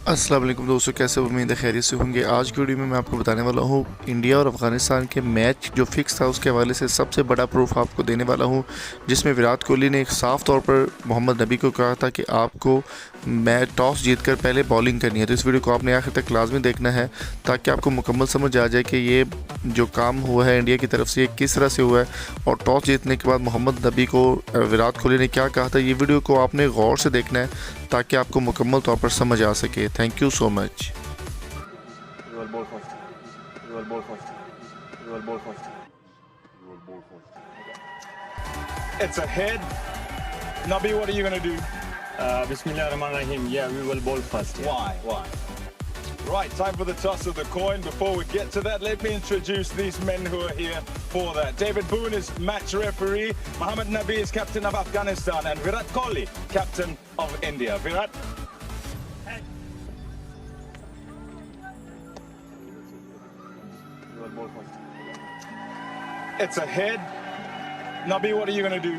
अस्सलाम वालेकुम दोस्तों, कैसे उम्मीद है खैरियत से होंगे। आज की वीडियो में मैं आपको बताने वाला हूँ इंडिया और अफ़गानिस्तान के मैच जो फिक्स था उसके हवाले से सबसे बड़ा प्रूफ आपको देने वाला हूँ, जिसमें विराट कोहली ने एक साफ़ तौर पर मोहम्मद नबी को कहा था कि आपको मैच टॉस जीतकर पहले बॉलिंग करनी है। तो इस वीडियो को आपने आखिर तक लाजमी देखना है ताकि आपको मुकम्मल समझ आ जाए कि ये जो काम हुआ है इंडिया की तरफ से ये किस तरह से हुआ है और टॉस जीतने के बाद मोहम्मद नबी को विराट कोहली ने क्या कहा था। ये वीडियो को आपने गौर से देखना है ताकि आपको मुकम्मल तौर पर समझ आ सके। Thank you so much. You will bowl first. You will bowl first. You will bowl first. You will bowl first. It's a head. Nabi, what are you going to do? Bismillah Rahman Rahim. Yeah, we will bowl first. Yeah. Why? Why? Right, time for the toss of the coin. Before we get to that, let me introduce these men who are here for that. David Boone is match referee. Mohammad Nabi is captain of Afghanistan. And Virat Kohli, captain of India. Virat? You will bowl first. It's a head. Nabi, what are you going to do?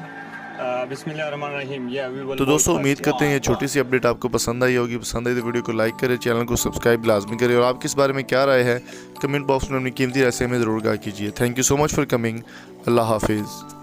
Bismillah Rahman Rahim. Yeah, we will तो bowl दोस्तों first. उम्मीद करते हैं ये छोटी सी update आपको पसंद आई होगी। पसंद आई तो वीडियो को लाइक करें, चैनल को सब्सक्राइब लाजमी करें और आपकी इस बारे में क्या राय है कमेंट बॉक्स में अपनी कीमती राय में ज़रूर आगाह कीजिए। Thank you so much for coming. अल्लाह हाफिज़।